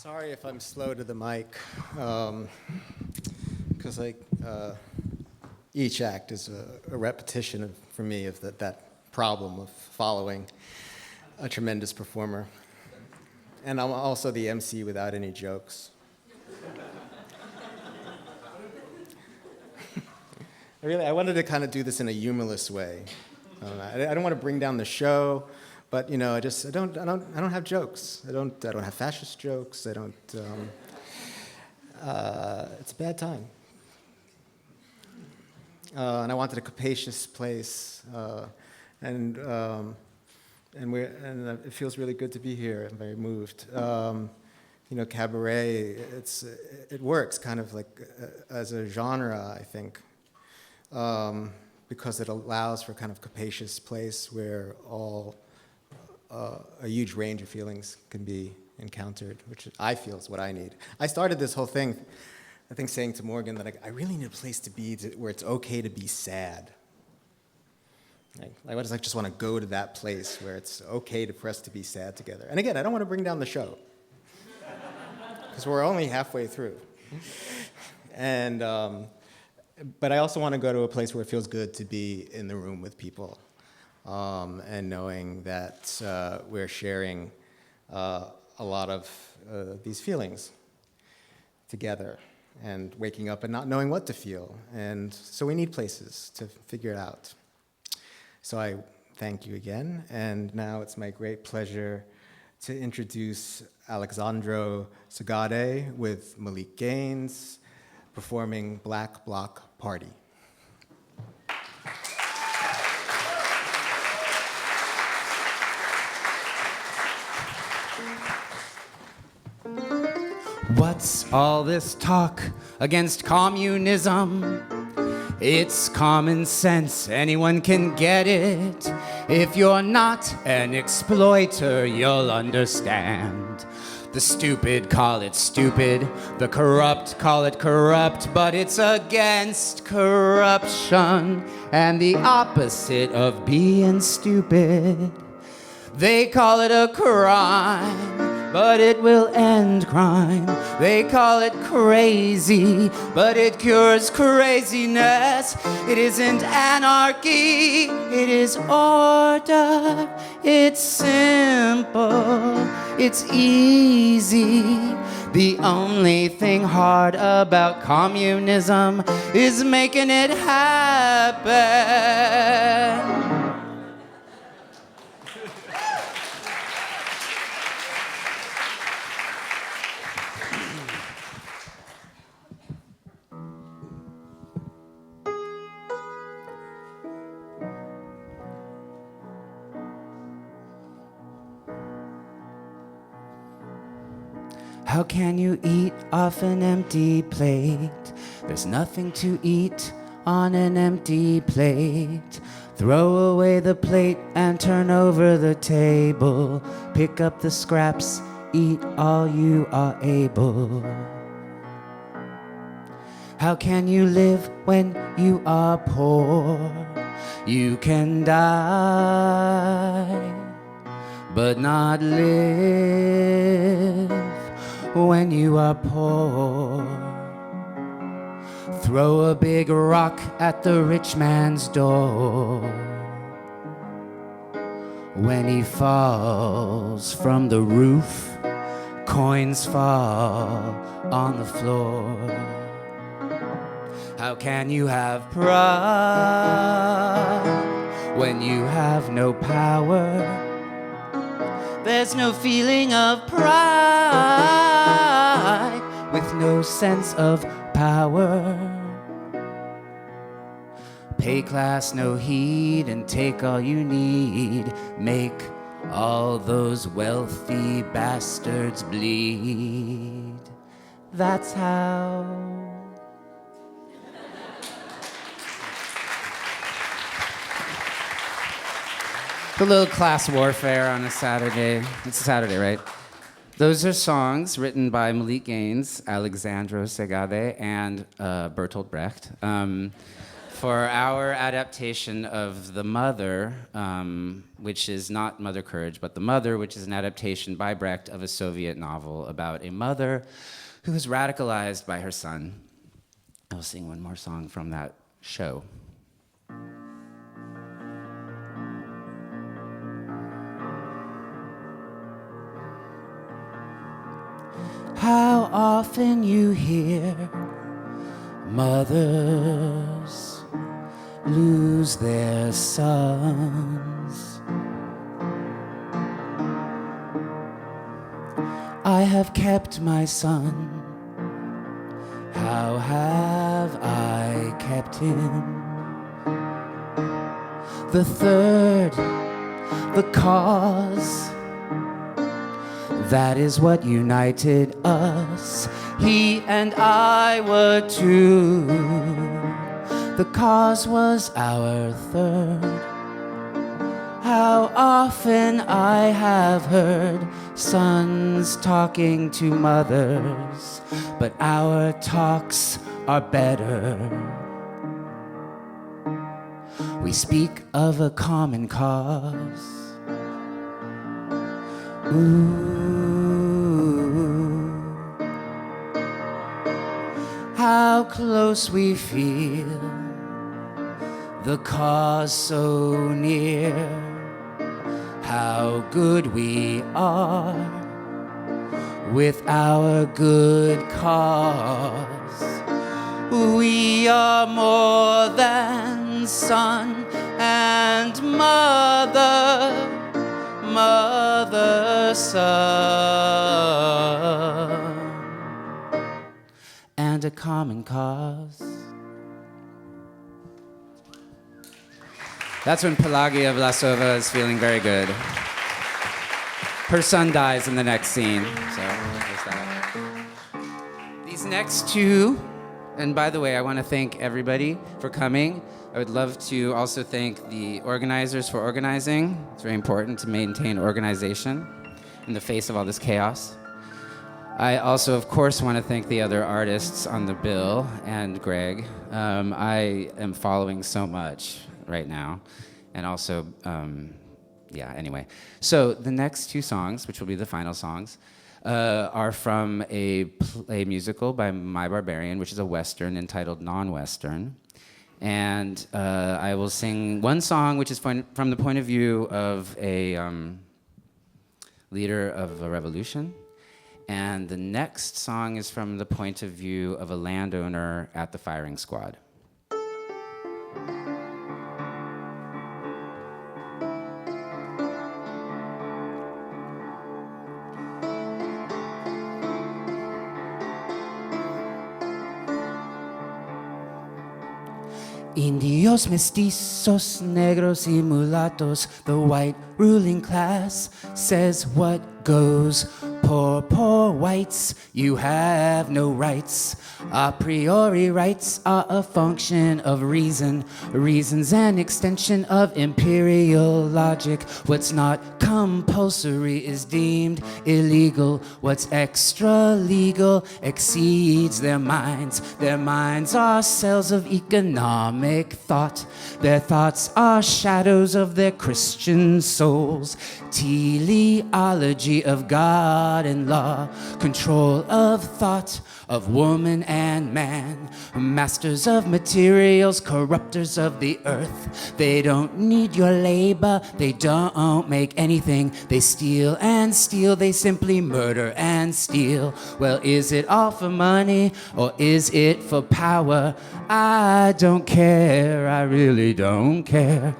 Sorry if I'm slow to the mic, because each act is a repetition for me of that problem of following a tremendous performer. And I'm also the MC without any jokes. I wanted to kind of do this in a humorless way. I don't want to bring down the show. But I don't have jokes. I don't have fascist jokes. It's a bad time. And I wanted a capacious place, and it feels really good to be here. I'm very moved. Cabaret, it works kind of like as a genre, I think, because it allows for kind of capacious place where a huge range of feelings can be encountered, which I feel is what I need. I started this whole thing, I think, saying to Morgan that I really need a place to be where it's okay to be sad. I just want to go to that place where it's okay for us to be sad together. And again, I don't want to bring down the show, because we're only halfway through. But I also want to go to a place where it feels good to be in the room with people. And knowing that we're sharing a lot of these feelings together, and waking up and not knowing what to feel. And so we need places to figure it out. So I thank you again, and now it's my great pleasure to introduce Alexandro Segade with Malik Gaines performing Bloc Party. What's all this talk against communism? It's common sense, anyone can get it. If you're not an exploiter, you'll understand. The stupid call it stupid, the corrupt call it corrupt, but it's against corruption and the opposite of being stupid. They call it a crime, but it will end crime. They call it crazy, but it cures craziness. It isn't anarchy, it is order. It's simple, it's easy. The only thing hard about communism is making it happen. How can you eat off an empty plate? There's nothing to eat on an empty plate. Throw away the plate and turn over the table. Pick up the scraps, eat all you are able. How can you live when you are poor? You can die, but not live when you are poor. Throw a big rock at the rich man's door. When he falls from the roof, coins fall on the floor. How can you have pride when you have no power? There's no feeling of pride with no sense of power. Pay class no heed and take all you need. Make all those wealthy bastards bleed. That's how. A little class warfare on a Saturday. It's a Saturday, right? Those are songs written by Malik Gaines, Alexandro Segade, and Bertolt Brecht for our adaptation of The Mother, which is not Mother Courage, but The Mother, which is an adaptation by Brecht of a Soviet novel about a mother who is radicalized by her son. I'll sing one more song from that show. How often you hear mothers lose their sons. I have kept my son. How have I kept him? The third, the cause. That is what united us. He and I were two. The cause was our third. How often I have heard sons talking to mothers, but our talks are better. We speak of a common cause. Ooh. How close we feel, the cause so near. How good we are with our good cause. We are more than son and mother, mother, son, and a common cause. That's when Pelagia Vlasova is feeling very good. Her son dies in the next scene, so there's that. These next two, and by the way, I want to thank everybody for coming. I would love to also thank the organizers for organizing. It's very important to maintain organization in the face of all this chaos. I also, of course, want to thank the other artists on the bill and Greg. I am following so much right now. And also, anyway. So the next two songs, which will be the final songs, are from a musical by My Barbarian, which is a Western entitled Non-Western. And I will sing one song, which is from the point of view of a leader of a revolution. And the next song is from the point of view of a landowner at the firing squad. Indios, mestizos, negros y mulatos, the white ruling class says what goes. Poor, poor whites, you have no rights. A priori rights are a function of reason. Reason's an extension of imperial logic. What's not compulsory is deemed illegal. What's extra legal exceeds their minds. Their minds are cells of economic thought. Their thoughts are shadows of their Christian souls. Teleology of God and law, control of thought, of woman and man, masters of materials, corrupters of the earth. They don't need your labor, they don't make anything. They steal and steal, they simply murder and steal. Well, is it all for money or is it for power? I don't care, I really don't care.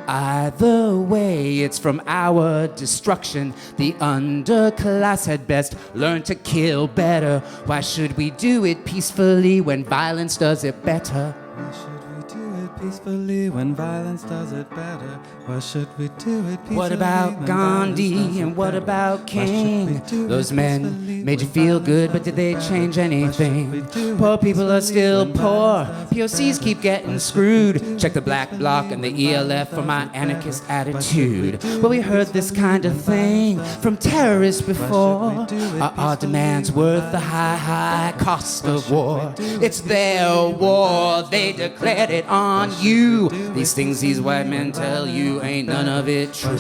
Either way, it's from our destruction. The underclass had best learn to kill better. Why should we do it peacefully when violence does it better? Why should we do it peacefully when violence does it better? Why should we do it peacefully? What about Gandhi and what about King? Those men made you feel good, but did they change anything? Poor people are still poor. POCs keep getting screwed. Check the Black Bloc and the ELF for my anarchist attitude. Well, we heard this kind of thing from terrorists before. Are our demands worth the high cost of war? It's their war. They declared it on you. These things these white men tell you ain't none of it true.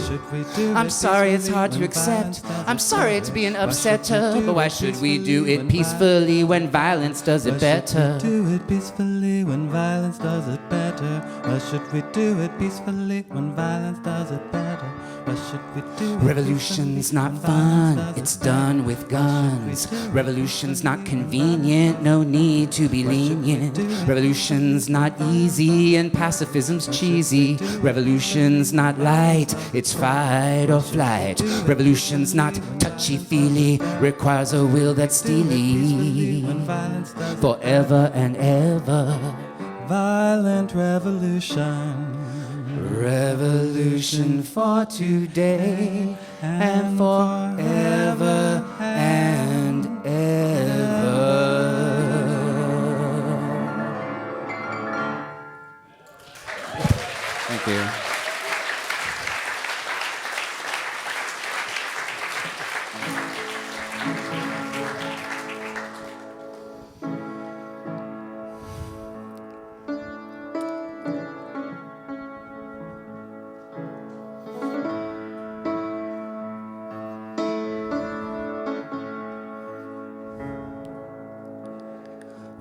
I'm sorry it's hard to accept. I'm sorry to be an upsetter, but why should we do it peacefully when violence does it better? Why should we do it peacefully when violence does it better? Why should we do it peacefully when violence does it better? Why should we do it? Revolution's not fun, it's done with guns. Revolution's not convenient, no need to be lenient. Revolution's not easy and pacifism's cheesy. Revolution's not light, it's fight or flight. Revolution's not touchy-feely, requires a will that's steely. Forever and ever. Violent revolution. Revolution for today and forever and ever. Thank you.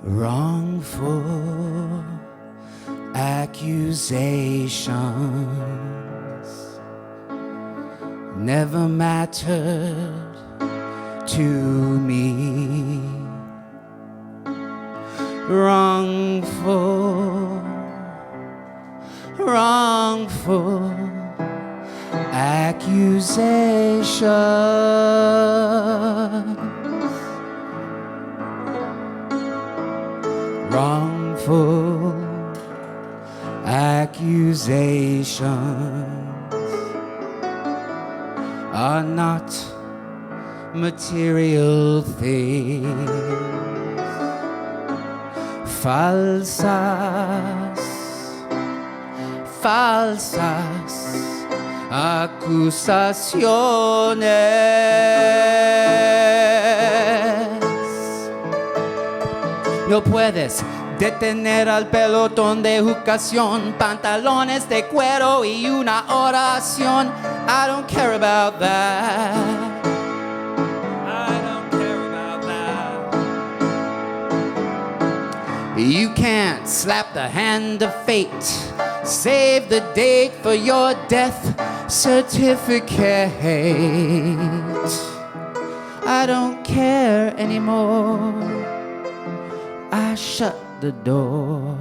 Wrongful accusations never mattered to me. Wrongful accusations. Wrongful accusations are not material things. Falsas acusaciones. No puedes detener al pelotón de educación, pantalones de cuero y una oración. I don't care about that. I don't care about that. You can't slap the hand of fate, save the date for your death certificate. I don't care anymore. I shut the door.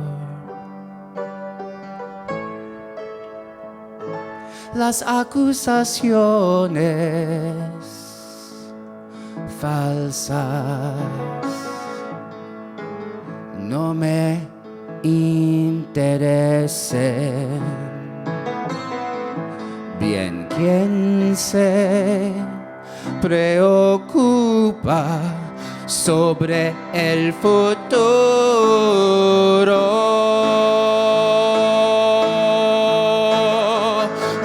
Las acusaciones falsas no me interesen. Bien, quien se preocupa sobre el futuro.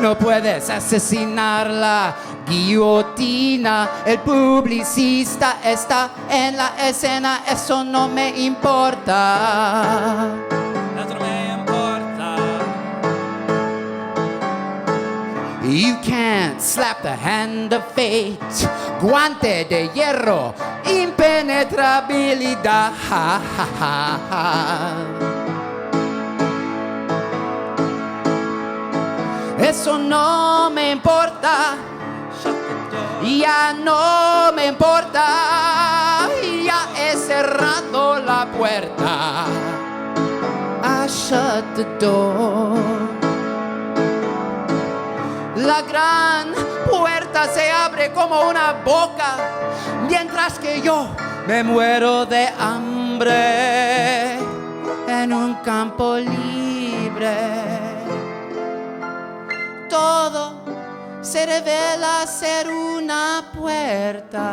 No puedes asesinar la guillotina. El publicista está en la escena. Eso no me importa. Eso no me importa. You can't slap the hand of fate. Guante de hierro, impenetrabilidad. Eso no me importa. Ya no me importa. Ya he cerrado la puerta. I shut the door. La gran puerta se abre como una boca, mientras que yo me muero de hambre en un campo libre. Todo se revela ser una puerta.